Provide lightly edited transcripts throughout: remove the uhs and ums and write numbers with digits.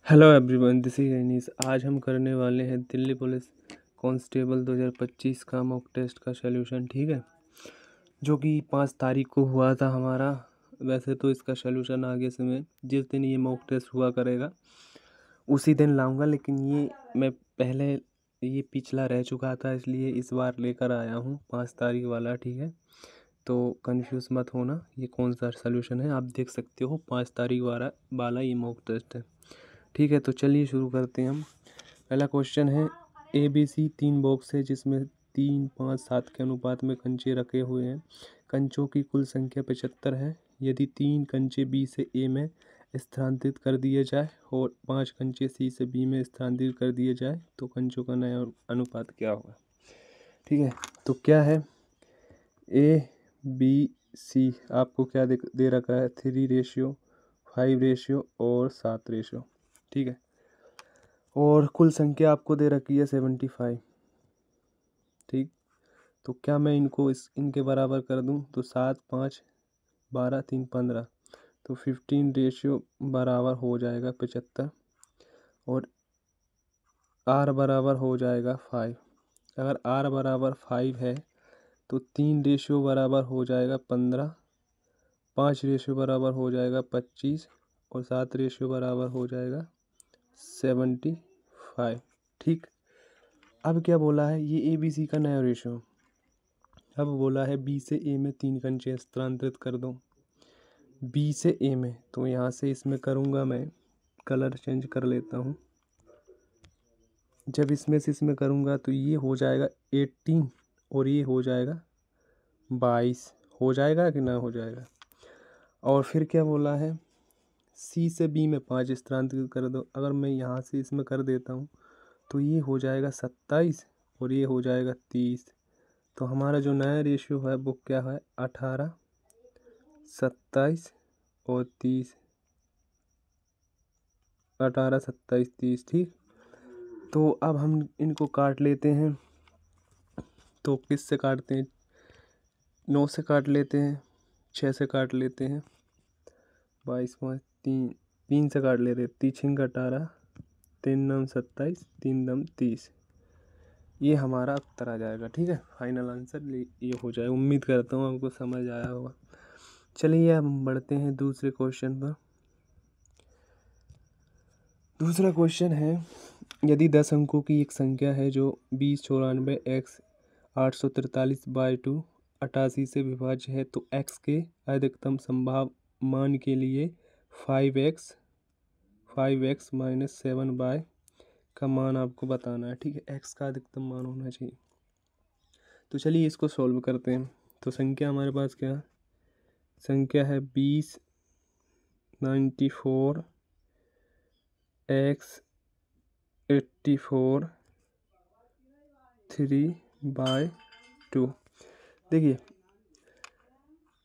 Hello everyone, this is Anees. आज हम करने वाले हैं दिल्ली पुलिस कांस्टेबल 2025 का मॉक टेस्ट का सलूशन। ठीक है, जो कि 5 तारीख को हुआ था हमारा। वैसे तो इसका सलूशन आगे से मैं जिस दिन ये मॉक टेस्ट हुआ करेगा उसी दिन लाऊंगा, लेकिन ये मैं पहले ये पिछला रह चुका था, इसलिए इस बार लेकर आया हूँ 5 तारीख वाला। ठीक है, तो कंफ्यूज मत होना ये कौन सा सलूशन है। आप देख सकते हो 5 तारीख वाला ये मॉक टेस्ट है। ठीक है, तो चलिए शुरू करते हैं हम। पहला क्वेश्चन है, ABC 3 बॉक्स है जिसमें 3, 5, 7 के अनुपात में कंचे रखे हुए हैं। कंचों की कुल संख्या 75 है। यदि 3 कंचे B से A में स्थानांतरित कर दिए जाए और 5 कंचे C से B में स्थानांतरित कर दिए जाए तो कंचों का नया अनुपात क्या होगा। ठीक है, तो क्या है ABC, आपको क्या दे रखा है 3:5, 5 और 7। ठीक है, और कुल संख्या आपको दे रखी है 75। ठीक, तो क्या मैं इनके बराबर कर दूं, तो 7, 5, 12, 3, 15, तो 15 बराबर हो जाएगा 75 और R बराबर हो जाएगा 5। अगर R बराबर 5 है तो 3 बराबर हो जाएगा 15, 5 बराबर हो जाएगा 25 और 7 बराबर हो जाएगा 75। ठीक, अब क्या बोला है, ये ABC का नया रेशियो। अब बोला है B से A में 3 कंचे स्थानांतरित कर दो। B से A में, तो यहाँ से इसमें करूँगा मैं, कलर चेंज कर लेता हूँ। जब इसमें से इसमें करूँगा तो ये हो जाएगा 18 और ये हो जाएगा 22। हो जाएगा कि ना हो जाएगा। और फिर क्या बोला है, C से B में 5 स्थानांतरित कर दो। अगर मैं यहाँ से इसमें कर देता हूँ तो ये हो जाएगा 27 और ये हो जाएगा 30। तो हमारा जो नया रेशियो है वो क्या है, 18, 27 और 30। 18, 27, 30। ठीक, तो अब हम इनको काट लेते हैं। तो किस से काटते हैं, 9 से काट लेते हैं, 6 से काट लेते हैं, 22, 5, 3, 3 से काट लेते हैं, 3, 18, 3, 9, 27, 3, 9, 30। ये हमारा उत्तर आ जाएगा। ठीक है, फाइनल आंसर ये हो जाएगा। उम्मीद करता हूँ आपको समझ आया होगा। चलिए अब हम बढ़ते हैं दूसरे क्वेश्चन पर। दूसरा क्वेश्चन है, यदि 10 अंकों की एक संख्या है जो 2094 x 843/2 88 से विभाज्य है तो x के अधिकतम संभाव मान के लिए 5x माइनस 7y का मान आपको बताना है। ठीक है, x का अधिकतम मान होना चाहिए। तो चलिए इसको सॉल्व करते हैं। तो संख्या हमारे पास क्या है, संख्या है 2094 x 84 3/2। देखिए,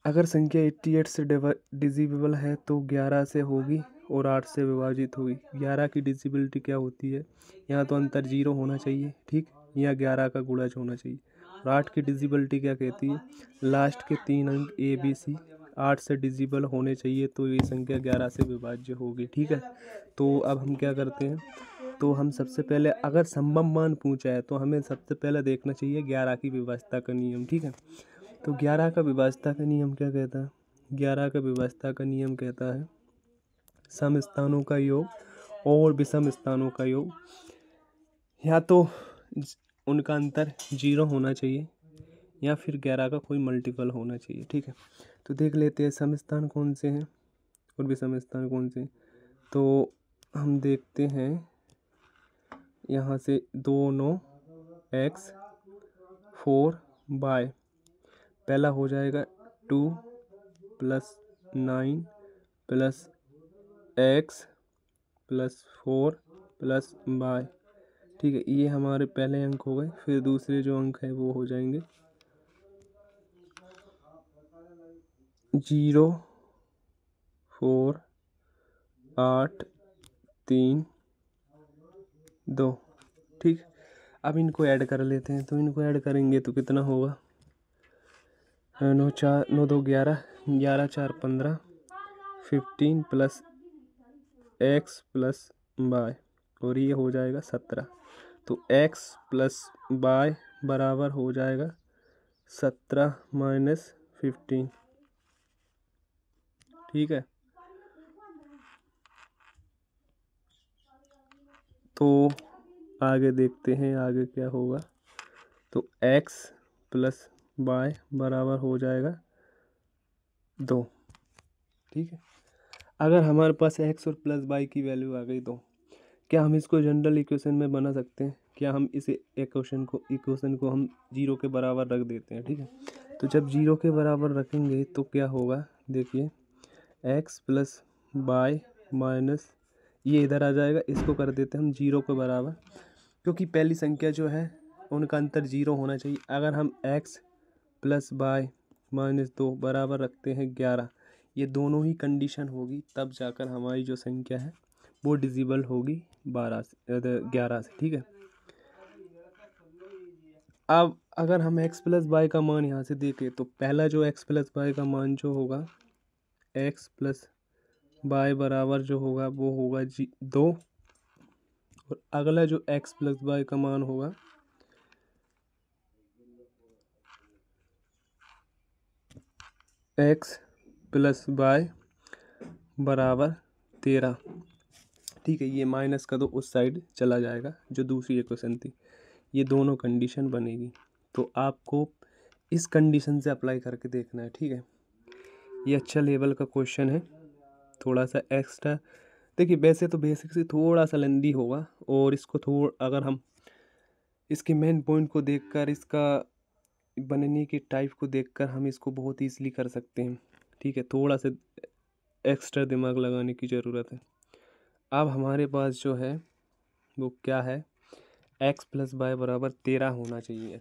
अगर संख्या 88 से डिजिबल है तो 11 से होगी और 8 से विभाजित होगी। 11 की डिजिबिलिटी क्या होती है, यहाँ तो अंतर 0 होना चाहिए। ठीक, यहाँ 11 का गुणज होना चाहिए। और 8 की डिजिबिलिटी क्या कहती है, लास्ट के 3 अंक ABC 8 से डिजिबल होने चाहिए, तो ये संख्या 11 से विभाज्य होगी। ठीक है, तो अब हम क्या करते हैं, तो हम सबसे पहले अगर संभव मान पूछा है तो हमें सबसे पहले देखना चाहिए 11 की विभाज्यता का नियम। ठीक है, तो 11 का विभाज्यता का नियम क्या कहता है, 11 का विभाज्यता का नियम कहता है सम स्थानों का योग और विषम स्थानों का योग, या तो उनका अंतर 0 होना चाहिए या फिर 11 का कोई मल्टीपल होना चाहिए। ठीक है, तो देख लेते हैं सम स्थान कौन से हैं और विषम स्थान कौन से हैं। तो हम देखते हैं यहाँ से 2, 9 x 4 y, पहला हो जाएगा 2 + 9 + x + 4 + y। ठीक है, ये हमारे पहले अंक हो गए। फिर दूसरे जो अंक है वो हो जाएंगे 0, 4, 8, 3, 2। ठीक, अब इनको ऐड कर लेते हैं। तो इनको ऐड करेंगे तो कितना होगा, 9, 4, 9, 2, 11, 11, 4, 15, 15 + x + बाय, और ये हो जाएगा 17। तो x प्लस बाय बराबर हो जाएगा 17 माइनस 15। ठीक है, तो आगे देखते हैं आगे क्या होगा। तो x प्लस बाय बराबर हो जाएगा 2। ठीक है, अगर हमारे पास x और प्लस बाई की वैल्यू आ गई तो क्या हम इसको जनरल इक्वेशन में बना सकते हैं? क्या हम इसे इक्वेशन को हम जीरो के बराबर रख देते हैं? ठीक है, तो जब जीरो के बराबर रखेंगे तो क्या होगा, देखिए x प्लस बाय माइनस ये इधर आ जाएगा, इसको कर देते हैं हम जीरो के बराबर, क्योंकि पहली संख्या जो है उनका अंतर जीरो होना चाहिए। अगर हम x प्लस बाय माइनस 2 बराबर रखते हैं 11, ये दोनों ही कंडीशन होगी तब जाकर हमारी जो संख्या है वो डिजिबल होगी 11 से 11 से। ठीक है, अब अगर हम x प्लस बाय का मान यहाँ से देखें तो पहला जो x प्लस बाय का मान जो होगा x प्लस बाय बराबर जो होगा वो होगा 2, और अगला जो x प्लस बाय का मान होगा x प्लस बाय बराबर 13। ठीक है, ये माइनस का 2 उस साइड चला जाएगा जो दूसरी इक्वेशन थी, ये दोनों कंडीशन बनेगी। तो आपको इस कंडीशन से अप्लाई करके देखना है। ठीक है, ये अच्छा लेवल का क्वेश्चन है, थोड़ा सा एक्स्ट्रा। देखिए वैसे तो बेसिक से थोड़ा सा लेंदी होगा, और इसको अगर हम इसके मेन पॉइंट को देखकर, इसका बनने के टाइप को देखकर हम इसको बहुत ईजिली कर सकते हैं। ठीक है, थोड़ा सा एक्स्ट्रा दिमाग लगाने की ज़रूरत है। अब हमारे पास जो है वो क्या है, x प्लस बाय बराबर 13 होना चाहिए।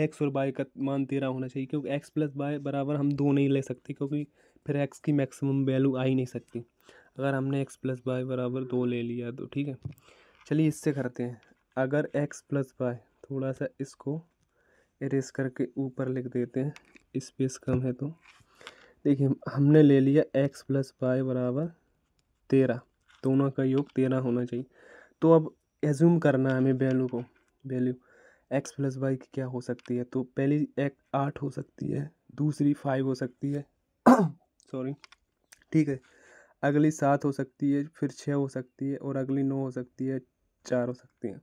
x और y का मान 13 होना चाहिए, क्योंकि x प्लस बाय बराबर हम 2 नहीं ले सकते, क्योंकि फिर x की मैक्सिमम वैल्यू आ ही नहीं सकती अगर हमने x प्लस बाय बराबर 2 ले लिया तो। ठीक है, चलिए इससे करते हैं। अगर x प्लस बाय, थोड़ा सा इसको इरेज करके ऊपर लिख देते हैं, स्पेस कम है तो। देखिए हमने ले लिया x प्लस बाय बराबर 13, दोनों का योग 13 होना चाहिए। तो अब एज्यूम करना है हमें वैल्यू x प्लस वाई की क्या हो सकती है। तो पहली एक 8 हो सकती है, दूसरी 5 हो सकती है सॉरी। ठीक है, अगली 7 हो सकती है, फिर 6 हो सकती है, और अगली 9 हो सकती है, 4 हो सकती है।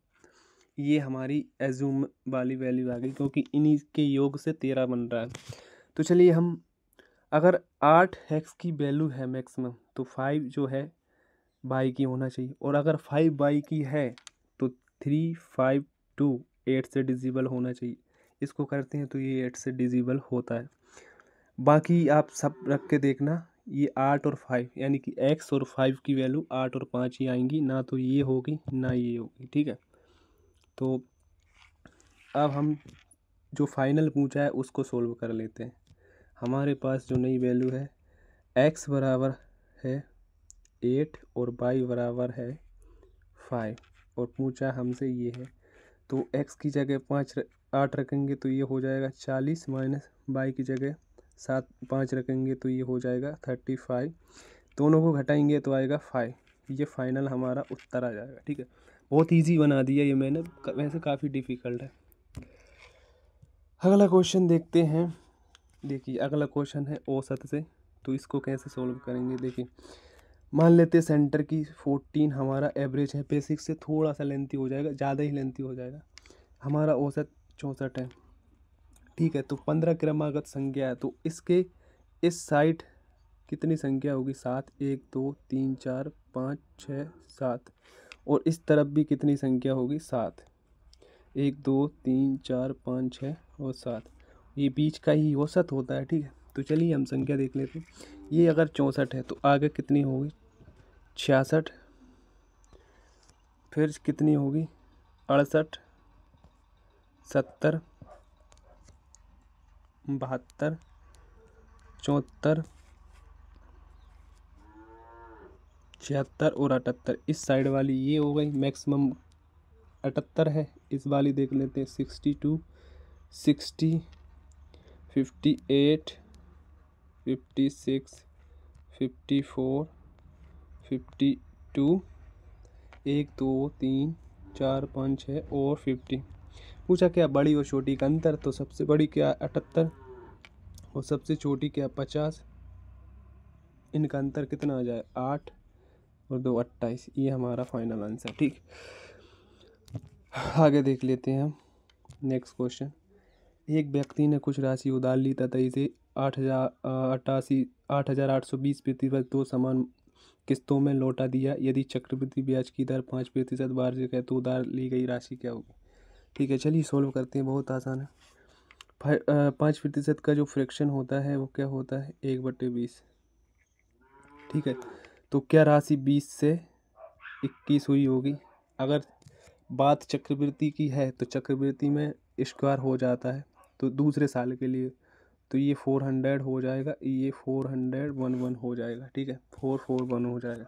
ये हमारी एज्यूम वाली वैल्यू आ गई, क्योंकि इन्हीं के योग से 13 बन रहा है। तो चलिए हम, अगर 8 x की वैल्यू है मैक्सिमम, तो 5 जो है बाई की होना चाहिए, और अगर 5 बाई की है तो 3 5 2 8 से डिजिबल होना चाहिए। इसको करते हैं तो ये 8 से डिजिबल होता है। बाकी आप सब रख के देखना, ये 8 और 5 यानी कि x और 5 की वैल्यू 8 और 5 ही आएंगी, ना तो ये होगी ना ये होगी। ठीक है, तो अब हम जो फाइनल पूछा है उसको सोल्व कर लेते हैं। हमारे पास जो नई वैल्यू है, x बराबर है 8 और y बराबर है 5, और पूछा हमसे ये है। तो x की जगह 8 रखेंगे तो ये हो जाएगा 40, माइनस y की जगह 5 रखेंगे तो ये हो जाएगा 35। दोनों को घटाएंगे तो आएगा 5। ये फाइनल हमारा उत्तर आ जाएगा। ठीक है, बहुत इजी बना दिया ये मैंने, वैसे काफ़ी डिफ़िकल्ट है। अगला क्वेश्चन देखते हैं। देखिए अगला क्वेश्चन है औसत से, तो इसको कैसे सोल्व करेंगे। देखिए मान लेते हैं सेंटर की 14 हमारा एवरेज है। बेसिक से थोड़ा सा लेंथी हो जाएगा, ज़्यादा ही लेंथी हो जाएगा। हमारा औसत 64 है। ठीक है, तो 15 क्रमागत संख्या है, तो इसके इस साइड कितनी संख्या होगी, 7, 1 2 3 4 5 6 7, और इस तरफ भी कितनी संख्या होगी, 7, 1 2 3 4 5 6 और 7। ये बीच का ही औसत होता है। ठीक है, तो चलिए हम संख्या देख लेते हैं। ये अगर 64 है तो आगे कितनी होगी, 66, फिर कितनी होगी, 68, 70, 72, 74, 76 और 78। इस साइड वाली ये हो गई मैक्सिमम 78 है। इस वाली देख लेते हैं, 62, 60, 58, 56, 54, 52, 1 2 3 4 5 6 और 50। पूछा क्या बड़ी और छोटी का अंतर, तो सबसे बड़ी क्या 78 और सबसे छोटी क्या 50। इनका अंतर कितना आ जाए 8 और 2 28। ये हमारा फाइनल आंसर। ठीक, आगे देख लेते हैं हम नेक्स्ट क्वेश्चन। एक व्यक्ति ने कुछ राशि उधार ली तथा इसे 8,820 प्रतिशत दो समान किस्तों में लौटा दिया। यदि चक्रवृद्धि ब्याज की दर 5% वार्षिक है तो उधार ली गई राशि क्या होगी। ठीक है, चलिए सॉल्व करते हैं, बहुत आसान है। 5% का जो फ्रैक्शन होता है वो क्या होता है 1/20। ठीक है, तो क्या राशि 20 से 21 हुई होगी। अगर बात चक्रवृद्धि की है तो चक्रवृद्धि में स्क्वायर हो जाता है, तो दूसरे साल के लिए तो ये 400 हो जाएगा, ये 411 हो जाएगा। ठीक है, 441 हो जाएगा।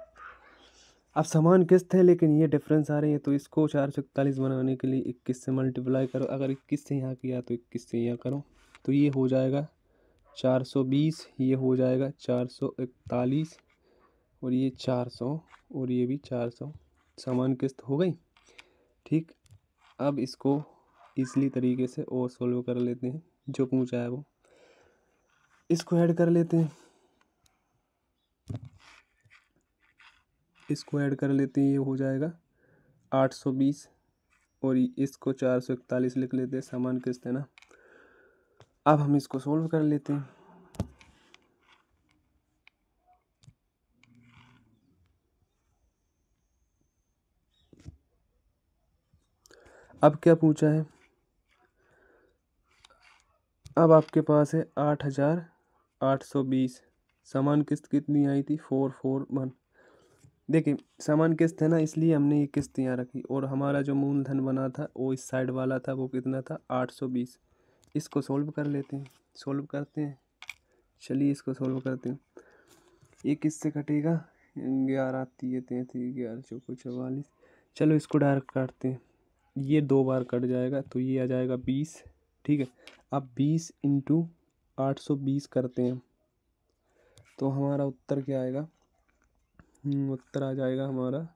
अब समान किस्त है लेकिन ये डिफरेंस आ रही है, तो इसको 441 बनाने के लिए 21 से मल्टीप्लाई करो। अगर 21 से यहाँ किया तो 21 से यहाँ करो, तो ये हो जाएगा 420, ये हो जाएगा 441 और ये 400 और ये भी 400। समान किस्त हो गई। ठीक, अब इसको इजली तरीके से और सोल्व कर लेते हैं, जो पूछा है वो। इसको ऐड कर लेते हैं, इसको ऐड कर लेते हैं, ये हो जाएगा 820 और इसको 441 लिख लेते हैं, समान किस्त है ना। अब हम इसको सोल्व कर लेते हैं। अब क्या पूछा है, अब आपके पास है 8,820। समान किस्त कितनी आई थी 441। देखिए समान किस्त है ना, इसलिए हमने ये किस्त यहाँ रखी, और हमारा जो मूलधन बना था वो इस साइड वाला था, वो कितना था 820। इसको सोल्व कर लेते हैं, सोल्व करते हैं। चलिए इसको सोल्व करते हैं। ये किससे कटेगा 11 3 33 11 चौको 44। चलो इसको डायरेक्ट काटते हैं, ये 2 बार कट जाएगा तो ये आ जाएगा 20। ठीक है, अब 20 इंटू 820 करते हैं तो हमारा उत्तर क्या आएगा। उत्तर आ जाएगा हमारा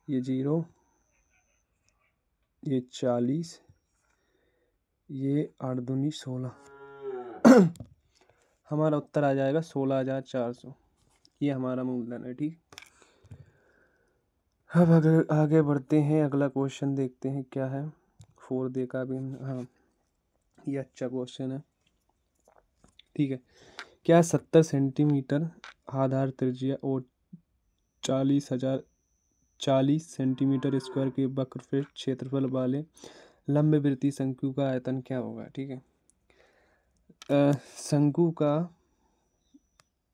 ये 0, ये 40, ये 8 दूनी 16। हमारा उत्तर आ जाएगा 16,400। ये हमारा मूलधन है। ठीक, अब अगर आगे बढ़ते हैं, अगला क्वेश्चन देखते हैं क्या है। 4 देखा भी, हाँ ये अच्छा क्वेश्चन है। ठीक है, क्या 70 सेंटीमीटर आधार त्रिज्या और 40 सेंटीमीटर स्क्वायर के वक्रफिट क्षेत्रफल वाले लंबवृत्तीय शंकु का आयतन क्या होगा। ठीक है, शंकु का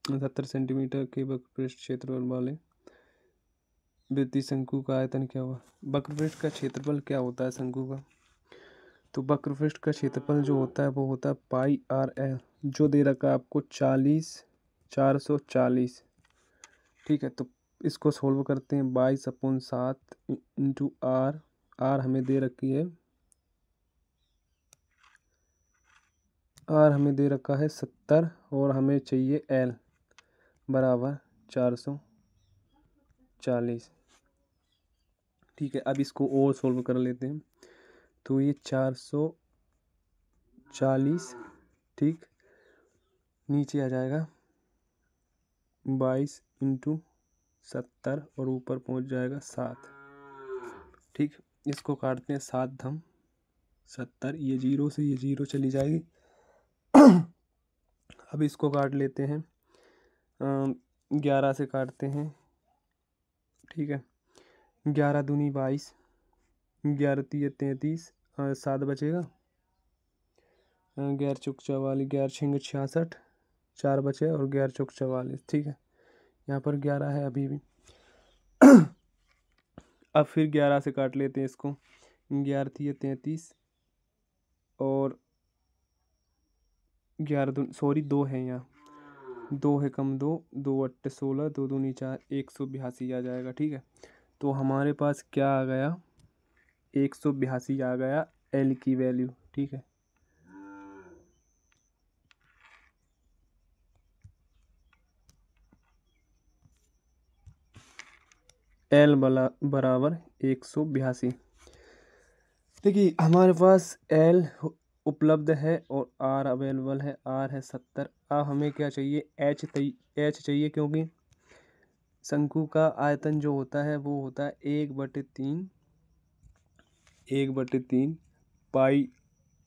70 सेंटीमीटर के वक्रपृष्ठ क्षेत्रफल वाले वृत्तीय शंकु का आयतन क्या होगा। वक्रपृष्ठ का क्षेत्रफल क्या होता है शंकु का, तो वक्रपृष्ठ का क्षेत्रफल जो होता है वो होता है πr/l, जो दे रखा है आपको 440। ठीक है, तो इसको सोल्व करते हैं। 22/7 इंटू आर, आर हमें दे रखी है, आर हमें दे रखा है 70 और हमें चाहिए एल बराबर 440। ठीक है, अब इसको और सोल्व कर लेते हैं, तो ये 440 ठीक नीचे आ जाएगा 22 इंटू 70 और ऊपर पहुंच जाएगा 7। ठीक, इसको काटते हैं, 7 धम 70, ये 0 से ये 0 चली जाएगी। अब इसको काट लेते हैं, 11 से काटते हैं। ठीक है, 11 दूनी 22, 11 तिये 33, 7 बचेगा, 11 चौक 44, 11 छंग 66, 4 बचे और 11 चौक 44। ठीक है, यहाँ पर 11 है अभी भी। अब फिर 11 से काट लेते हैं इसको, 11 तिये 33 और 11 सॉरी 2 है यहाँ, 2 है कम 2, 2 8 16, 2 दूनी 4, 182 आ जाएगा। ठीक है, तो हमारे पास क्या आ गया 182 आ गया एल की वैल्यू। ठीक है, एल बराबर 182। देखिए हमारे पास एल उपलब्ध है और आर अवेलेबल है, आर है 70। अब हमें क्या चाहिए, एच चाहिए, क्योंकि शंकु का आयतन जो होता है वो होता है 1/3 पाई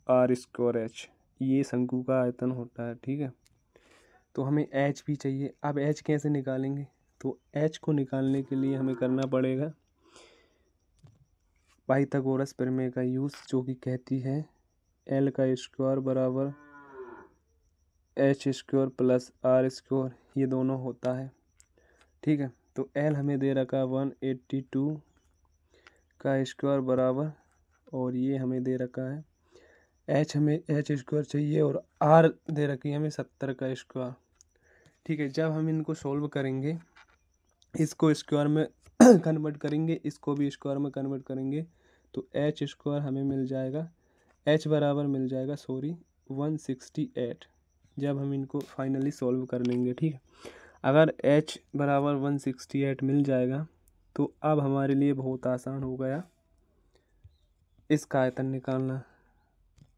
आर स्क्वायर एच, ये शंकु का आयतन होता है। ठीक है, तो हमें एच भी चाहिए। अब एच कैसे निकालेंगे, तो एच को निकालने के लिए हमें करना पड़ेगा पाइथागोरस प्रमेय का यूज़, जो कि कहती है एल का स्क्वायर बराबर H square plus R square, ये दोनों होता है। ठीक है, तो एल हमें दे रखा है 182 का स्क्वायर बराबर, और ये हमें दे रखा है एच, हमें एच स्क्वायर चाहिए, और आर दे रखी है हमें 70 का स्क्वायर। ठीक है, जब हम इनको सॉल्व करेंगे, इसको स्क्वायर में कन्वर्ट करेंगे, इसको भी स्क्वायर में कन्वर्ट करेंगे, तो एच स्क्वायर हमें मिल जाएगा, एच बराबर मिल जाएगा 168, जब हम इनको फाइनली सॉल्व कर लेंगे। ठीक है, अगर एच बराबर 168 मिल जाएगा तो अब हमारे लिए बहुत आसान हो गया इसका आयतन निकालना।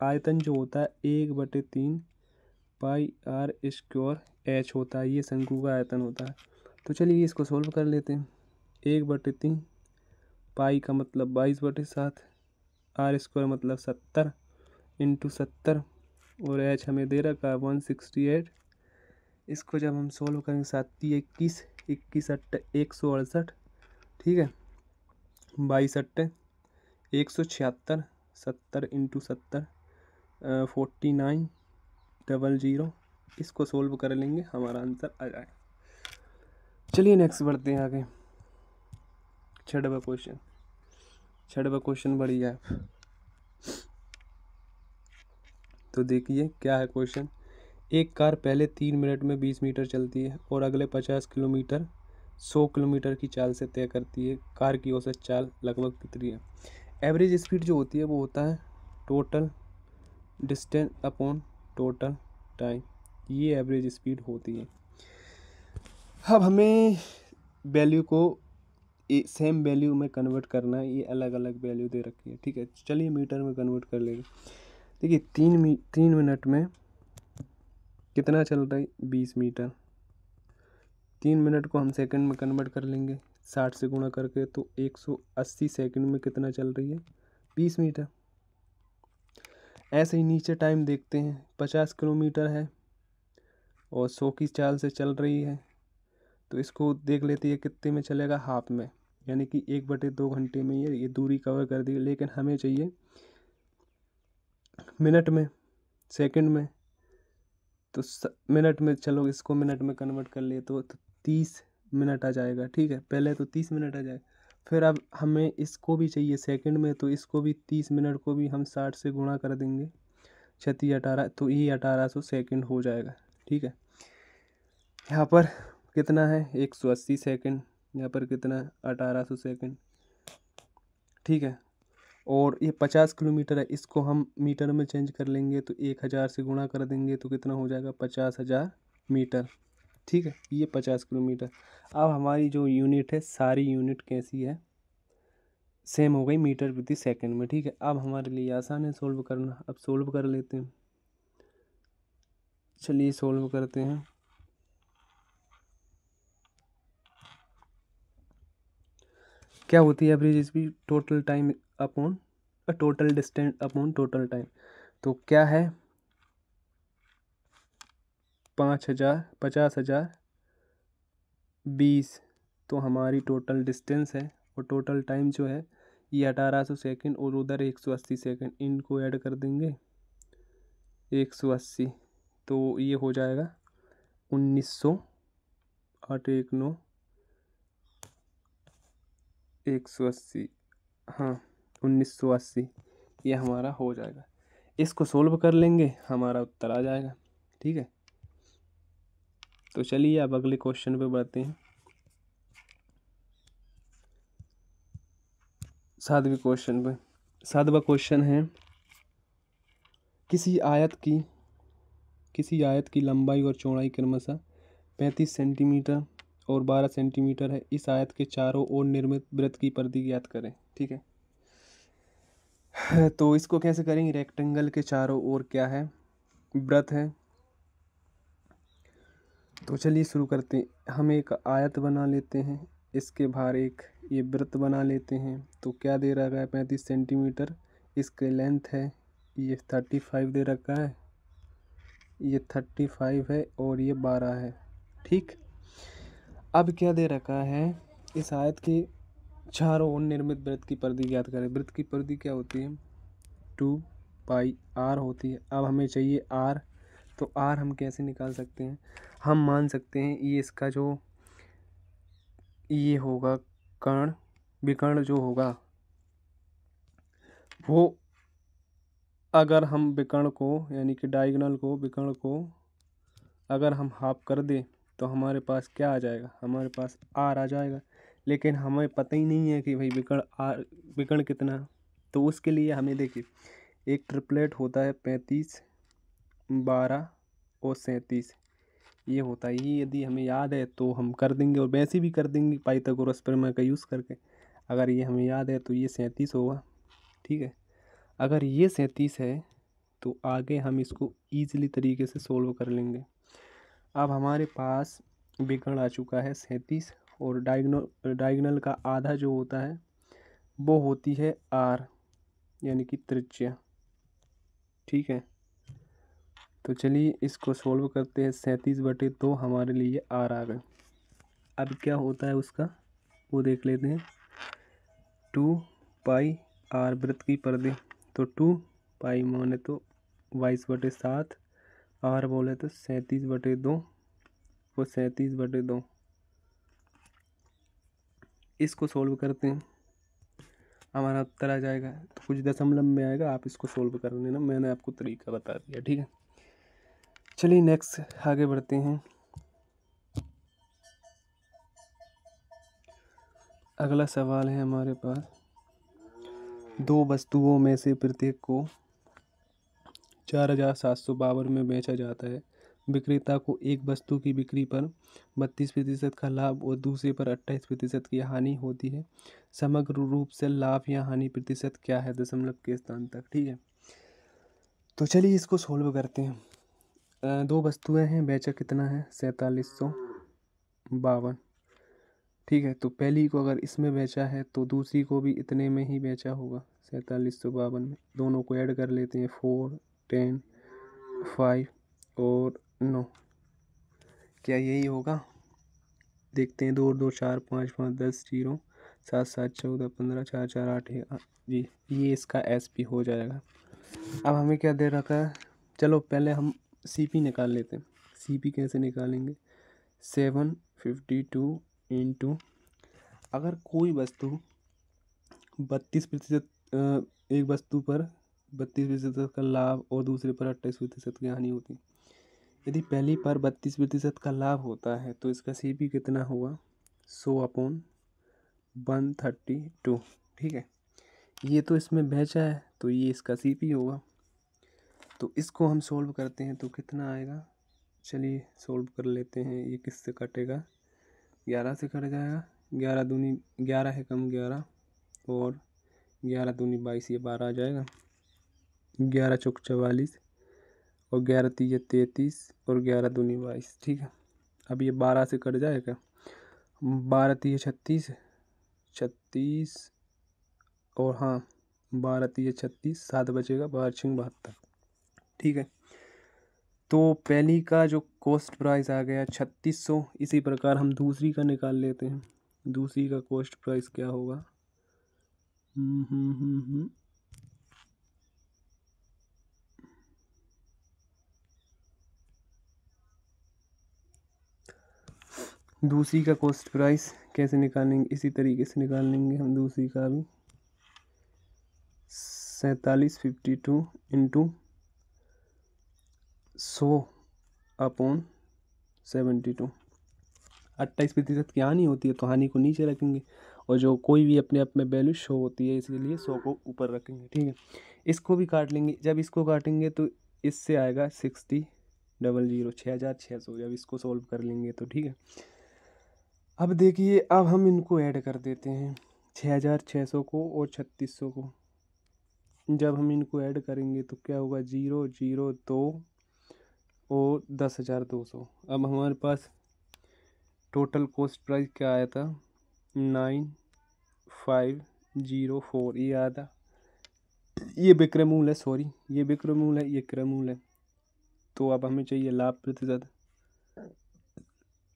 आयतन जो होता है 1/3 पाई आर स्क्वायर एच होता है, ये शंकु का आयतन होता है। तो चलिए इसको सॉल्व कर लेते हैं। 1/3 पाई का मतलब 22/7, आर स्क्वायर मतलब 70 इंटू 70, और एच हमें दे रखा है 168। इसको जब हम सॉल्व करेंगे 7 21, 21 8 168, ठीक है, 22 8 176, 70 इंटू 70 4900। इसको सोल्व कर लेंगे, हमारा आंसर आ जाए। चलिए नेक्स्ट बढ़ते हैं आगे। छठवां क्वेश्चन बढ़िया है। तो देखिए क्या है क्वेश्चन। एक कार पहले 3 मिनट में 20 मीटर चलती है और अगले 50 किलोमीटर 100 किलोमीटर की चाल से तय करती है। कार की औसत चाल लगभग कितनी है? एवरेज स्पीड जो होती है वो होता है total distance upon total time, ये एवरेज स्पीड होती है। अब हमें वैल्यू को सेम वैल्यू में कन्वर्ट करना है, ये अलग अलग वैल्यू दे रखी है। ठीक है, चलिए मीटर में कन्वर्ट कर लेंगे। देखिए 3 मिनट में कितना चल रहा है? 20 मीटर। 3 मिनट को हम सेकंड में कन्वर्ट कर लेंगे 60 से गुणा करके, तो 180 सेकंड में कितना चल रही है? 20 मीटर। ऐसे ही नीचे टाइम देखते हैं, 50 किलोमीटर है और 100 की चाल से चल रही है, तो इसको देख लेते हैं कितने में चलेगा, हाफ में, यानी कि 1/2 घंटे में ये दूरी कवर कर दी। लेकिन हमें चाहिए मिनट में, सेकंड में, तो मिनट में, चलो इसको मिनट में कन्वर्ट कर लिए तो 30 मिनट आ जाएगा। ठीक है, पहले तो 30 मिनट आ जाए, फिर अब हमें इसको भी चाहिए सेकंड में, तो इसको भी 30 मिनट को भी हम 60 से गुणा कर देंगे, 36 18, तो ये 1800 सेकंड हो जाएगा। ठीक है, यहाँ पर कितना है? 180 सेकंड, यहाँ पर कितना है? 1800 सेकंड। ठीक है, और ये 50 किलोमीटर है, इसको हम मीटर में चेंज कर लेंगे, तो 1000 से गुणा कर देंगे, तो कितना हो जाएगा? 50,000 मीटर। ठीक है, ये 50 किलोमीटर। अब हमारी जो यूनिट है, सारी यूनिट कैसी है? सेम हो गई, मीटर प्रति सेकंड में। ठीक है, अब हमारे लिए आसान है सोल्व करना। अब सोल्व कर लेते हैं, चलिए सोल्व करते हैं। क्या होती है average speed? Total time upon total distance upon total time. तो क्या है? 5000 50,000 20, तो हमारी टोटल डिस्टेंस है, और टोटल टाइम जो है ये 1800 सेकंड, और उधर 180 सेकंड, इनको ऐड कर देंगे 180, तो ये हो जाएगा 1900, 819 180, हाँ 1980, ये हमारा हो जाएगा। इसको सोल्व कर लेंगे, हमारा उत्तर आ जाएगा। ठीक है, तो चलिए अब अगले क्वेश्चन पे बढ़ते हैं। 7वें क्वेश्चन पे। 7वां क्वेश्चन है, किसी आयत की लंबाई और चौड़ाई क्रमशः 35 सेंटीमीटर और 12 सेंटीमीटर है। इस आयत के चारों ओर निर्मित वृत्त की परिधि ज्ञात करें। ठीक है, तो इसको कैसे करेंगे? रेक्टेंगल के चारों ओर क्या है? वृत्त है। तो चलिए शुरू करते हैं। हम एक आयत बना लेते हैं, इसके बाहर एक ये वृत्त बना लेते हैं। तो क्या दे रखा है? 35 सेंटीमीटर इसके लेंथ है। ये 35 दे रखा है, ये 35 है और ये 12 है। ठीक, अब क्या दे रखा है? इस आयत के चारों ओर निर्मित वृत्त की परिधि ज्ञात करें। वृत्त की परिधि क्या होती है? 2πr होती है। अब हमें चाहिए r, तो r हम कैसे निकाल सकते हैं? हम मान सकते हैं ये इसका जो ये होगा कर्ण, विकर्ण जो होगा वो, अगर हम विकर्ण को यानी कि डायगोनल को, विकर्ण को अगर हम हाफ कर दें तो हमारे पास क्या आ जाएगा? हमारे पास r आ जाएगा। लेकिन हमें पता ही नहीं है कि भाई विकर्ण कितना। तो उसके लिए हमें देखिए, एक ट्रिपलेट होता है 35, 12 और 37, ये होता है। ये यदि हमें याद है तो हम कर देंगे, और वैसे भी कर देंगे पाइथागोरस प्रमेय का यूज़ करके। अगर ये हमें याद है तो ये 37 होगा। ठीक है, अगर ये 37 है तो आगे हम इसको ईजिली तरीके से सोल्व कर लेंगे। अब हमारे पास विकर्ण आ चुका है 37, और डायगोनल का आधा जो होता है वो होती है r, यानी कि त्रिज्या। ठीक है, तो चलिए इसको सोल्व करते हैं। 37/2 हमारे लिए r आ गए। अब क्या होता है उसका वो देख लेते हैं। 2πr वृत्त की परिधि, तो 2π माने तो 22/7, r बोले तो 37/2, वो 37/2। इसको सोल्व करते हैं, हमारा उत्तर आ जाएगा। तो कुछ दशमलव में आएगा, आप इसको सोल्व कर लेना, मैंने आपको तरीका बता दिया। ठीक है, चलिए नेक्स्ट आगे बढ़ते हैं। अगला सवाल है हमारे पास, दो वस्तुओं में से प्रत्येक को 4752 में बेचा जाता है। विक्रेता को एक वस्तु की बिक्री पर 32% का लाभ और दूसरे पर 28% की हानि होती है। समग्र रूप से लाभ या हानि प्रतिशत क्या है दशमलव के स्थान तक? ठीक है, तो चलिए इसको सोल्व करते हैं। दो वस्तुएं हैं, बेचा कितना है? 4752। ठीक है, तो पहली को अगर इसमें बेचा है तो दूसरी को भी इतने में ही बेचा होगा, 4752 में। दोनों को ऐड कर लेते हैं, 4, 10, 5 और 9। क्या यही होगा? देखते हैं। 2 2 4 5 5 10 0 7 7 14 15 4 4 8 जी, ये इसका SP हो जाएगा। अब हमें क्या दे रखा है? चलो पहले हम CP निकाल लेते हैं। CP कैसे निकालेंगे? 752 इंटू, अगर कोई वस्तु 32% एक वस्तु पर 32% का लाभ और दूसरे पर 28% की हानि होती है। यदि पहली पर 32% का लाभ होता है तो इसका CP कितना होगा? 100/132। ठीक है, ये तो इसमें बेचा है तो ये इसका CP होगा। तो इसको हम सोल्व करते हैं तो कितना आएगा? चलिए सोल्व कर लेते हैं। ये किससे कटेगा? 11 से कट जाएगा। 11 दूनी 11 है कम 11, और 11 दूनी 22, ये 12 आ जाएगा। 11 चौक 44 और 11 तीय 33 और 11 दूनी 22। ठीक है, अब ये 12 से कट जाएगा। 12 तीय 36, 36 और हाँ 12 तीय 36, 7 बचेगा, 12 छिंग 72। ठीक है, तो पहली का जो कॉस्ट प्राइस आ गया 3600। इसी प्रकार हम दूसरी का निकाल लेते हैं। दूसरी का कॉस्ट प्राइस क्या होगा? दूसरी का कॉस्ट प्राइस कैसे निकालेंगे? इसी तरीके से निकाल लेंगे हम दूसरी का भी। 4752 इंटू 100/72। 28% की हानि होती है तो हानि को नीचे रखेंगे, और जो कोई भी अपने आप में वैल्यू शो होती है इसलिए 100 को ऊपर रखेंगे। ठीक है, इसको भी काट लेंगे। जब इसको काटेंगे तो इससे आएगा 60 00 6600, जब इसको सोल्व कर लेंगे तो। ठीक है, अब देखिए, अब हम इनको ऐड कर देते हैं 6600 को और 3600 को। जब हम इनको ऐड करेंगे तो क्या होगा, 002 और 10,200। अब हमारे पास टोटल कॉस्ट प्राइस क्या आया था, 9504। ये आया था, ये विक्रय मूल्य है, सॉरी ये विक्रय मूल्य है, ये क्रय मूल्य है। तो अब हमें चाहिए लाभ प्रतिशत।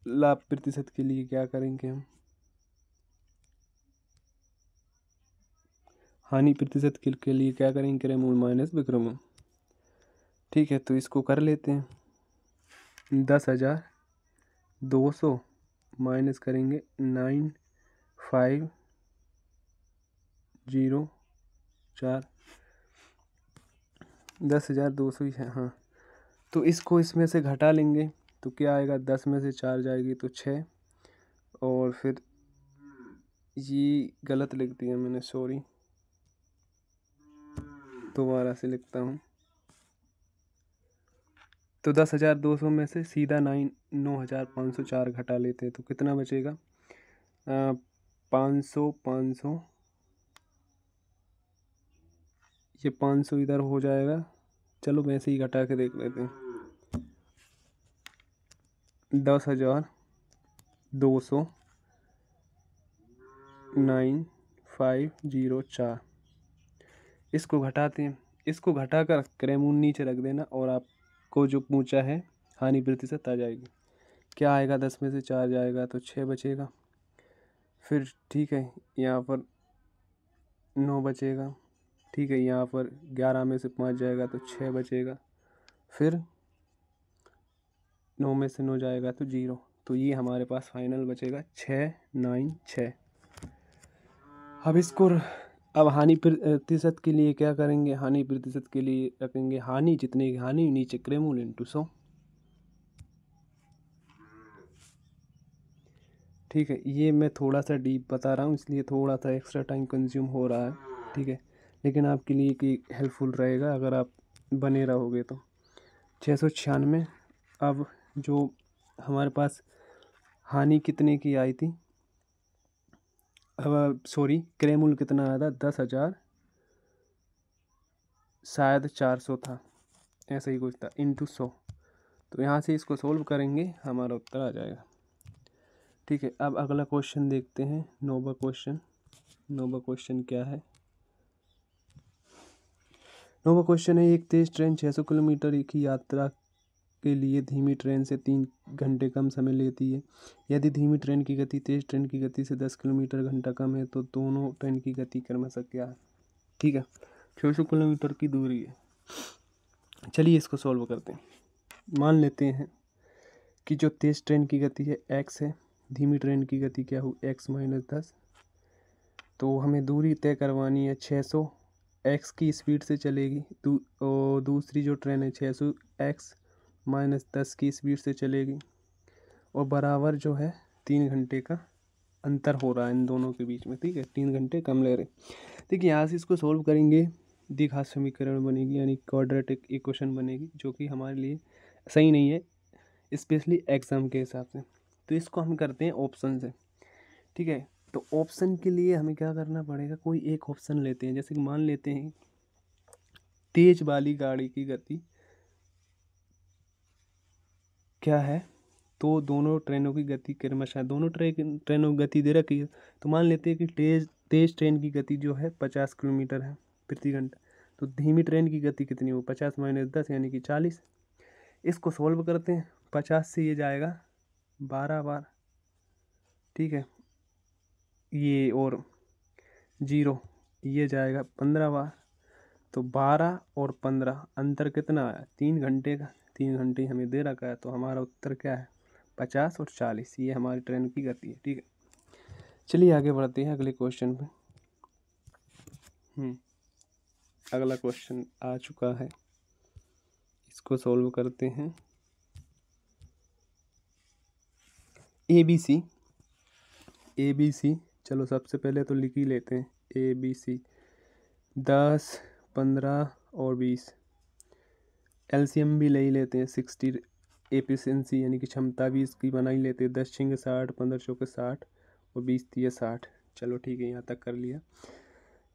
लाभ प्रतिशत के लिए क्या करेंगे हम, हानि प्रतिशत के लिए क्या करेंगे, क्रय मूल्य माइनस विक्रय मूल्य। ठीक है, तो इसको कर लेते हैं। 10,200 माइनस करेंगे 9504। 10,200 ही है, हाँ। तो इसको इसमें से घटा लेंगे तो क्या आएगा, 10 में से 4 जाएगी तो 6। और फिर ये गलत लिख दिया मैंने, सॉरी, दोबारा से लिखता हूँ। तो 10,200 में से सीधा 9,504 घटा लेते हैं तो कितना बचेगा, 500 500, ये 500 इधर हो जाएगा। चलो वैसे ही घटा के देख लेते हैं। 10,200 9504, इसको घटाते हैं। इसको घटाकर क्रय मूल्य नीचे रख देना और आपको जो पूछा है हानि प्रतिशत आ जाएगी। क्या आएगा, 10 में से 4 जाएगा तो 6 बचेगा। फिर ठीक है, यहाँ पर 9 बचेगा। ठीक है, यहाँ पर 11 में से 5 जाएगा तो 6 बचेगा। फिर 9 में से 9 जाएगा तो 0। तो ये हमारे पास फाइनल बचेगा 696। अब हानि प्रतिशत के लिए क्या करेंगे, हानि प्रतिशत के लिए रखेंगे हानि, जितने की हानि नीचे क्रय मूल्य इंटू 100। ठीक है, ये मैं थोड़ा सा डीप बता रहा हूँ इसलिए थोड़ा सा एक्स्ट्रा टाइम कंज्यूम हो रहा है। ठीक है, लेकिन आपके लिए कि हेल्पफुल रहेगा अगर आप बने रहोगे तो। 696। अब जो हमारे पास हानि कितने की आई थी, अब सॉरी क्रय मूल्य कितना आया था, 10,000 शायद 400 था, ऐसा ही कुछ था, इंटू 100। तो यहाँ से इसको सोल्व करेंगे हमारा उत्तर आ जाएगा। ठीक है, अब अगला क्वेश्चन देखते हैं, 9वां क्वेश्चन। 9वां क्वेश्चन क्या है, 9वां क्वेश्चन है, एक तेज ट्रेन 600 किलोमीटर की यात्रा के लिए धीमी ट्रेन से 3 घंटे कम समय लेती है। यदि धीमी ट्रेन की गति तेज ट्रेन की गति से 10 किलोमीटर घंटा कम है तो दोनों ट्रेन की गति क्रमशः क्या है। ठीक है, 600 किलोमीटर की दूरी है। चलिए इसको सॉल्व करते हैं। मान लेते हैं कि जो तेज ट्रेन की गति है x है, धीमी ट्रेन की गति क्या हो, x माइनस 10। तो हमें दूरी तय करवानी है 600, x की स्पीड से चलेगी। और दूसरी जो ट्रेन है 600 x माइनस 10 की स्पीड से चलेगी। और बराबर जो है 3 घंटे का अंतर हो रहा है इन दोनों के बीच में। ठीक है, 3 घंटे कम ले रहे। देखिए यहाँ से इसको सोल्व करेंगे, द्विघात समीकरण बनेगी, यानी क्वाड्रेटिक इक्वेशन बनेगी, जो कि हमारे लिए सही नहीं है, स्पेशली एग्ज़ाम के हिसाब से। तो इसको हम करते हैं ऑप्शन से। ठीक है, तो ऑप्शन के लिए हमें क्या करना पड़ेगा, कोई एक ऑप्शन लेते हैं। जैसे कि मान लेते हैं तेज वाली गाड़ी की गति क्या है, तो दोनों ट्रेनों की गति क्रमशः, दोनों ट्रेनों की गति दे रखी है। तो मान लेते हैं कि तेज ट्रेन की गति जो है 50 किलोमीटर है प्रति घंटा। तो धीमी ट्रेन की गति कितनी हो, 50 माइनस 10 यानी कि 40। इसको सोल्व करते हैं, 50 से ये जाएगा 12 बार। ठीक है, ये और 0 ये जाएगा 15 बार। तो 12 और 15 अंतर कितना आया, 3 घंटे का। 3 घंटे हमें दे रखा है, तो हमारा उत्तर क्या है, 50 और 40। ये हमारी ट्रेन की गति है। ठीक है, चलिए आगे बढ़ते हैं अगले क्वेश्चन पे। अगला क्वेश्चन आ चुका है, इसको सॉल्व करते हैं। ए बी सी, चलो सबसे पहले तो लिख ही लेते हैं ABC। 10, 15 और 20, एलसीएम भी ले ही लेते हैं, 60 एफिशिएंसी यानी कि क्षमता भी इसकी बना ही लेते हैं। 10 छंगे 60, 15 चौके 60 और 20 तिये 60। चलो ठीक है, यहाँ तक कर लिया।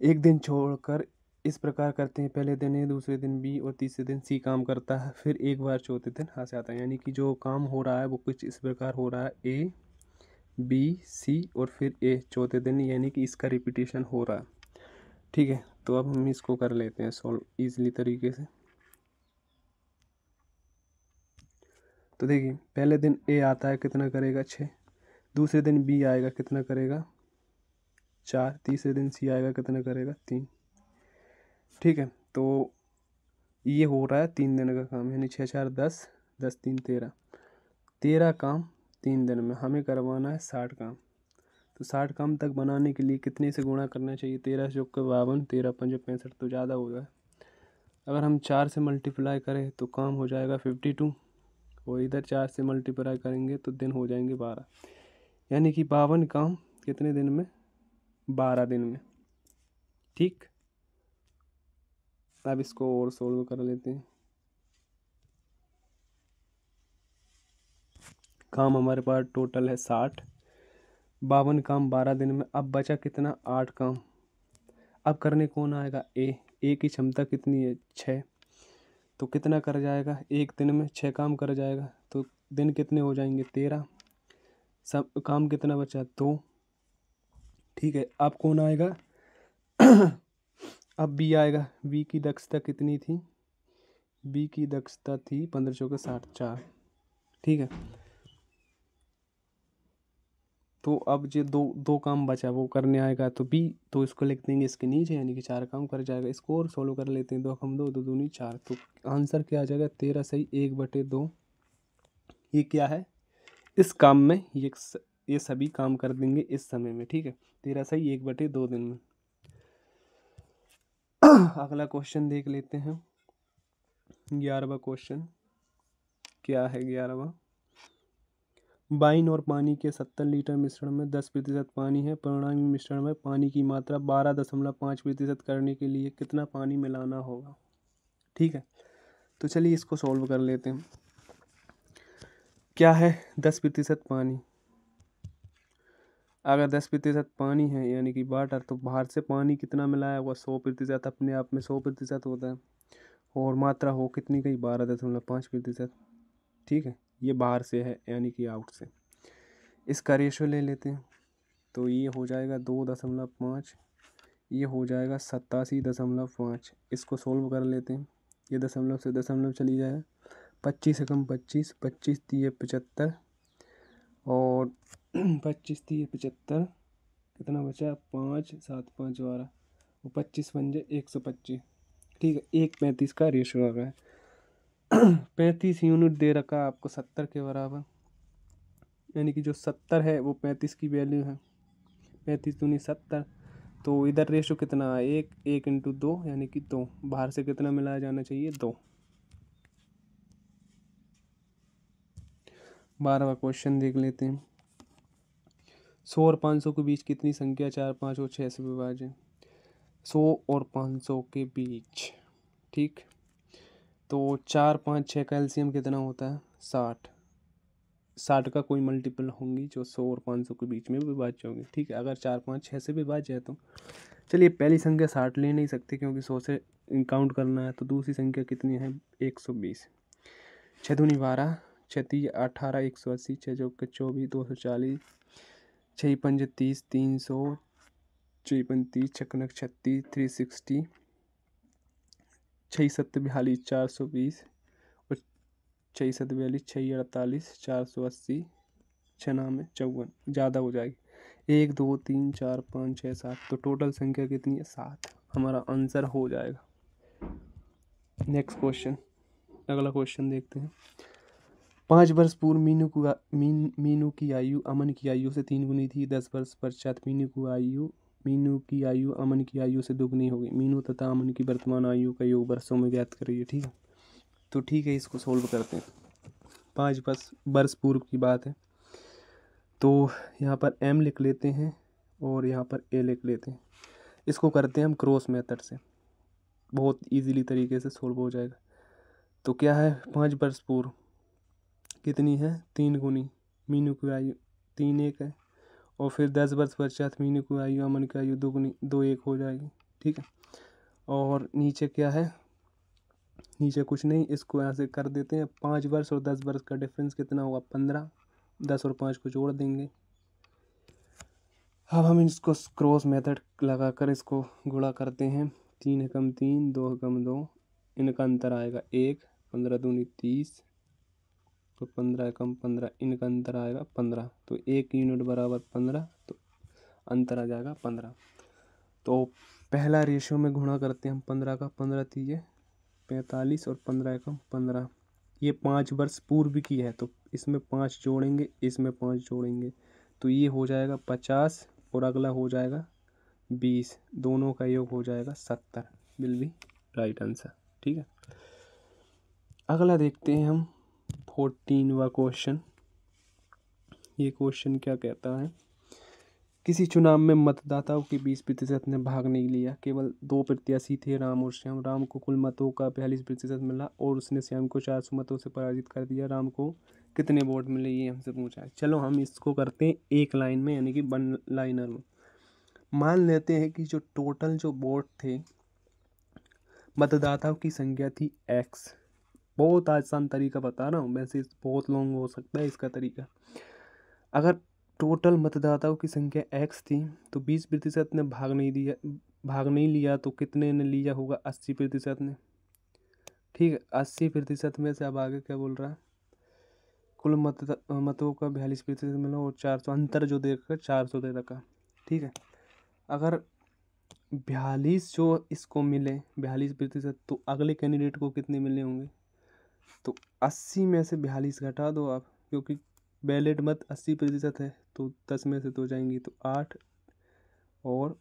एक दिन छोड़कर इस प्रकार करते हैं, पहले दिन ए, दूसरे दिन बी और तीसरे दिन सी काम करता है, फिर एक बार चौथे दिन हाथ से आता है। यानी कि जो काम हो रहा है वो कुछ इस प्रकार हो रहा है, ए बी सी और फिर ए चौथे दिन, यानी कि इसका रिपीटेशन हो रहा है। ठीक है, तो अब हम इसको कर लेते हैं सॉल्व ईजिली तरीके से। तो देखिए, पहले दिन ए आता है, कितना करेगा 6। दूसरे दिन बी आएगा, कितना करेगा 4। तीसरे दिन सी आएगा, कितना करेगा 3। ठीक है, तो ये हो रहा है 3 दिन का काम, यानी 6 4 10, 10 3 13। 13 काम 3 दिन में, हमें करवाना है 60 काम। तो 60 काम तक बनाने के लिए कितने से गुणा करना चाहिए? 13 चौके 52, 13 पंजे 65, तो ज़्यादा हो जाए। अगर हम 4 से मल्टीप्लाई करें तो काम हो जाएगा 52, और इधर 4 से मल्टीप्लाई करेंगे तो दिन हो जाएंगे 12, यानी कि 52 काम कितने दिन में? 12 दिन में। ठीक, अब इसको और सोल्व कर लेते हैं। काम हमारे पास टोटल है 60, 52 काम 12 दिन में। अब बचा कितना? 8 काम। अब करने कौन आएगा? ए की क्षमता कितनी है? 6। तो कितना कर जाएगा एक दिन में? 6 काम कर जाएगा, तो दिन कितने हो जाएंगे? 13। सब काम कितना बचा? 2। ठीक है, अब कौन आएगा? अब बी आएगा। बी की दक्षता कितनी थी? बी की दक्षता थी 15 चौके 60, 4। ठीक है, तो अब जो दो काम बचा वो करने आएगा, तो बी, तो इसको लिख देंगे इसके नीचे, यानी कि 4 काम कर जाएगा। इसको और सोल्व कर लेते हैं। 2 कम 2, 2 दूनी 4, तो आंसर क्या आ जाएगा? 13 सही 1/2। ये क्या है? इस काम में ये सभी काम कर देंगे इस समय में। ठीक है, 13 सही 1/2 दिन में। अगला क्वेश्चन देख लेते हैं। 11वां क्वेश्चन क्या है? 11वां, वाइन और पानी के 70 लीटर मिश्रण में 10% पानी है। परिणामी मिश्रण में पानी की मात्रा 12.5% करने के लिए कितना पानी मिलाना होगा? ठीक है, तो चलिए इसको सॉल्व कर लेते हैं। क्या है 10% पानी? अगर 10% पानी है यानी कि वाटर, तो बाहर से पानी कितना मिलाया हुआ? 100%, अपने आप में 100% होता है। और मात्रा हो कितनी गई? 12.5%। ठीक है, ये बाहर से है यानी कि आउट से। इसका रेशो ले लेते हैं, तो ये हो जाएगा 2.5, ये हो जाएगा 87.5। इसको सोल्व कर लेते हैं। ये दशमलव से दशमलव चली जाए, 25 से कम 25, 25 तिये 75, और 25 तिये 75, कितना बचा? 5 7 5 12, और 25 बन जाए 125। ठीक है, 1:35 का रेशो आ गया। 35 यूनिट दे रखा है आपको 70 के बराबर, यानी कि जो 70 है वो 35 की वैल्यू है। 35 दूनी 70, तो इधर रेशो कितना है? 1 इंटू 2, यानी कि 2। बाहर से कितना मिलाया जाना चाहिए? 2। 12वां क्वेश्चन देख लेते हैं। 100 और 500 के बीच कितनी संख्या 4 5 और 6 से विभाज्य? 100 और 500 के बीच, ठीक, तो 4 5 6 का एलसीएम कितना होता है? 60। 60 का कोई मल्टीपल होंगी जो 100 और 500 के बीच में विभाज्य होंगी। ठीक है, अगर 4 5 6 से विभाज्य है तो चलिए पहली संख्या 60 ले नहीं सकते क्योंकि 100 से काउंट करना है। तो दूसरी संख्या कितनी है? 120। 6 दूनी 12, 6 तिये 18, 180, 6 चौके 24, 240, 6 पंजे 30, 300, 6 35, 6 नग 36, 360, 6 7 42, 420, और 6 7 42, 6 48, 480, 6 9 54, ज़्यादा हो जाएगी। 1 2 3 4 5 6 7, तो टोटल संख्या कितनी है? 7। हमारा आंसर हो जाएगा। नेक्स्ट क्वेश्चन, अगला क्वेश्चन देखते हैं। 5 वर्ष पूर्व मीनू की आयु अमन की आयु से 3 गुनी थी। 10 वर्ष पश्चात मीनू की आयु अमन की आयु से दोगुनी होगी। मीनू तथा अमन की वर्तमान आयु का योग वर्षों में ज्ञात करिए। ठीक है, तो ठीक है, इसको सोल्व करते हैं। 5 वर्ष पूर्व की बात है, तो यहाँ पर m लिख लेते हैं और यहाँ पर a लिख लेते हैं। इसको करते हैं हम क्रॉस मेथड से, बहुत इजीली तरीके से सोल्व हो जाएगा। तो क्या है 5 वर्ष पूर्व? कितनी है, 3 गुनी मीनू की आयु 3 1 है, और फिर 10 वर्ष पश्चात मीनू की आयु अमन की आयु 2 गुनी 2 1 हो जाएगी। ठीक है, और नीचे क्या है, नीचे कुछ नहीं, इसको यहाँ से कर देते हैं। 5 वर्ष और 10 वर्ष का डिफरेंस कितना हुआ, 15, 10 और 5 को जोड़ देंगे। अब हम इसको क्रॉस मेथड लगाकर इसको गुणा करते हैं। 3 एकम 3, 2 एकम 2, इनका अंतर आएगा 1, 15 दूनी 30, तो 15 एकम 15, इनका अंतर आएगा 15, तो 1 यूनिट बराबर 15, तो अंतर आ जाएगा 15। तो पहला रेशियो में गुणा करते हैं हम 15 का, 15 तीजे 45 और 15 एकम 15, ये 5 वर्ष पूर्व की है, तो इसमें 5 जोड़ेंगे, इसमें 5 जोड़ेंगे, तो ये हो जाएगा 50 और अगला हो जाएगा 20, दोनों का योग हो जाएगा 70, विल बी राइट आंसर। ठीक है, अगला देखते हैं हम 14वां क्वेश्चन। ये क्वेश्चन क्या कहता है, किसी चुनाव में मतदाताओं के 20% ने भाग नहीं लिया, केवल 2 प्रत्याशी थे, राम और श्याम। राम को कुल मतों का 42% मिला और उसने श्याम को 400 मतों से पराजित कर दिया। राम को कितने वोट मिले, ये हमसे पूछा है। चलो हम इसको करते हैं एक लाइन में, यानी कि वन लाइनर में। मान लेते हैं कि जो टोटल जो वोट थे, मतदाताओं की संख्या थी x। बहुत आसान तरीका बता रहा हूँ, वैसे बहुत लॉन्ग हो सकता है इसका तरीका। अगर टोटल मतदाताओं की संख्या x थी तो 20% ने भाग नहीं लिया, तो कितने ने लिया होगा, 80% ने। ठीक है, 80% में से अब आगे क्या बोल रहा है, कुल मतों का 42% मिला और 400 अंतर जो दे रखा 400 दे रखा। ठीक है, अगर 42 जो इसको मिले 42%, तो अगले कैंडिडेट को कितने मिले होंगे, तो 80 में से 42 घटा दो आप, क्योंकि वैलिड मत 80% है, तो 10 में से 2 जाएंगी, तो 8 और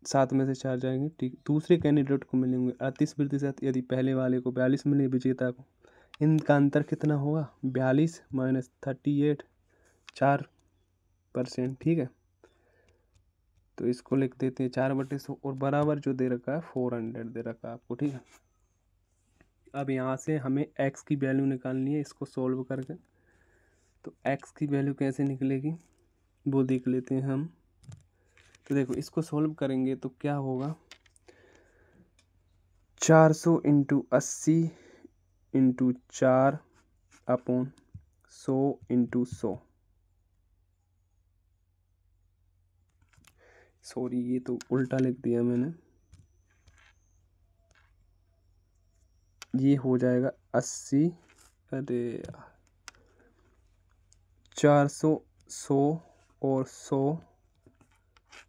7 में से 4 जाएंगे। ठीक, दूसरे कैंडिडेट को मिलेंगे 38%, यदि पहले वाले को 42 मिले विजेता को, इनका अंतर कितना होगा, 42 माइनस 38, 4%। ठीक है, तो इसको लिख देते हैं 4/100, और बराबर जो दे रखा है 400 दे रखा है आपको। ठीक है, अब यहाँ से हमें x की वैल्यू निकालनी है, इसको सॉल्व करके। तो x की वैल्यू कैसे निकलेगी वो देख लेते हैं हम। तो देखो, इसको सॉल्व करेंगे तो क्या होगा, 400 into 80 into 4 upon 100 into 100। Sorry, ये तो उल्टा लिख दिया मैंने, ये हो जाएगा 80, अरे 400 100 और 100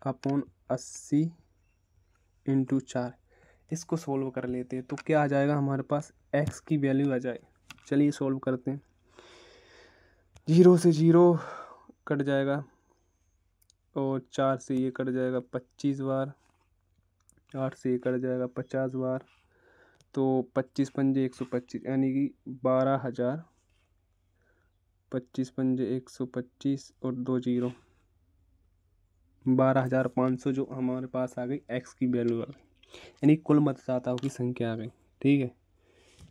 अपॉन 80 इंटू 4। इसको सोल्व कर लेते हैं तो क्या आ जाएगा हमारे पास, x की वैल्यू आ जाएगी। चलिए सोल्व करते हैं। 0 से 0 कट जाएगा और 4 से ये कट जाएगा 25 बार, 8 से ये कट जाएगा 50 बार, तो 25 पंजे 125, यानी कि 12,000, 25 पंजे 125 और 2 0, 12,500 जो हमारे पास आ गई x की वैल्यू आ गई, यानी कुल मतदाताओं की संख्या आ गई। ठीक है,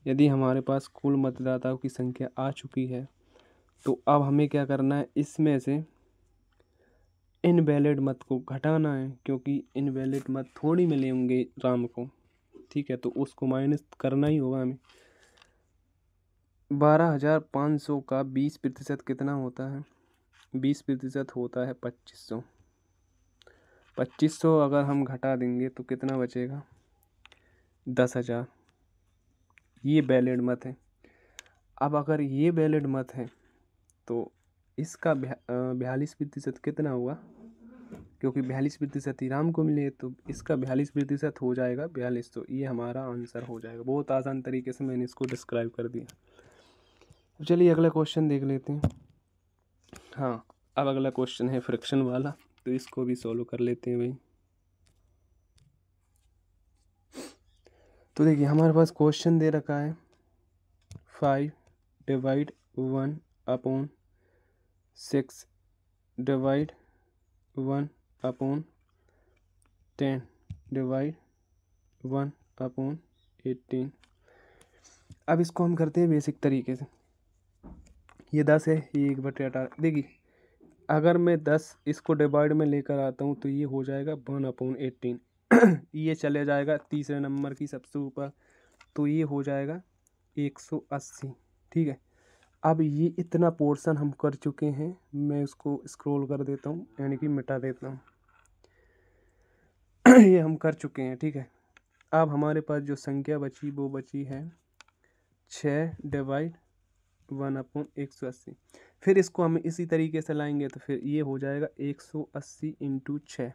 यदि हमारे पास कुल मतदाताओं की संख्या आ चुकी है तो अब हमें क्या करना है, इसमें से इनवैलिड मत को घटाना है, क्योंकि इनवैलिड मत थोड़ी मिले होंगे राम को। ठीक है, तो उसको माइनस करना ही होगा हमें। 12,500 का 20% कितना होता है, 20% होता है 2500। 2500 अगर हम घटा देंगे तो कितना बचेगा, 10,000। ये वैलिड मत है। अब अगर ये वैलिड मत है तो इसका 42% कितना हुआ, क्योंकि 42% ही राम को मिले, तो इसका 42% हो जाएगा 42। तो ये हमारा आंसर हो जाएगा। बहुत आसान तरीके से मैंने इसको डिस्क्राइब कर दिया। चलिए अगला क्वेश्चन देख लेते हैं। हाँ, अब अगला क्वेश्चन है फ्रैक्शन वाला, तो इसको भी सॉल्व कर लेते हैं भाई। तो देखिए, हमारे पास क्वेश्चन दे रखा है 5 divide 1 upon 6 divide 1 upon 10 divide 1 upon 18। अब इसको हम करते हैं बेसिक तरीके से। ये 10 है, ये 1/18। देखिए अगर मैं 10 इसको डिवाइड में लेकर आता हूँ तो ये हो जाएगा 1/18। ये चले जाएगा तीसरे नंबर की सबसे ऊपर, तो ये हो जाएगा 180। ठीक है, अब ये इतना पोर्शन हम कर चुके हैं, मैं उसको स्क्रॉल कर देता हूँ यानी कि मिटा देता हूँ। ये हम कर चुके हैं। ठीक है, अब हमारे पास जो संख्या बची वो बची है 6 डिवाइड 1/180। फिर इसको हम इसी तरीके से लाएंगे तो फिर ये हो जाएगा 180 इंटू 6,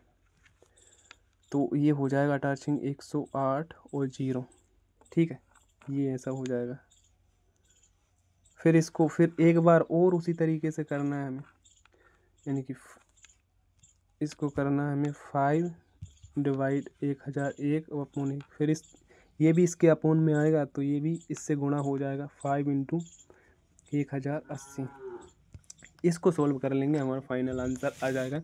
तो ये हो जाएगा अटैचिंग 108 और 0। ठीक है, ये ऐसा हो जाएगा। फिर इसको फिर एक बार और उसी तरीके से करना है हमें, यानी कि इसको करना है हमें 5 डिवाइड 1001 और अपॉन 1। फिर ये भी इसके अपॉन में आएगा तो ये भी इससे गुणा हो जाएगा 5 इंटू 1080। इसको सोल्व कर लेंगे, हमारा फाइनल आंसर आ जाएगा।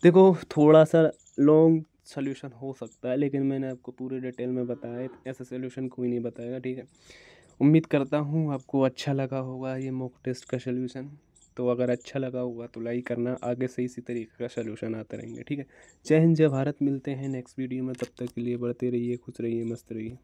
देखो थोड़ा सा लॉन्ग सोल्यूशन हो सकता है, लेकिन मैंने आपको पूरे डिटेल में बताया है, ऐसा सोल्यूशन कोई नहीं बताएगा। ठीक है, उम्मीद करता हूँ आपको अच्छा लगा होगा ये मॉक टेस्ट का सोल्यूशन। तो अगर अच्छा लगा होगा तो लाइक करना, आगे से इसी तरीके का सोल्यूशन आते रहेंगे। ठीक है, जय हिंद जय भारत, मिलते हैं नेक्स्ट वीडियो में, तब तक के लिए बढ़ते रहिए, खुश रहिए, मस्त रहिए।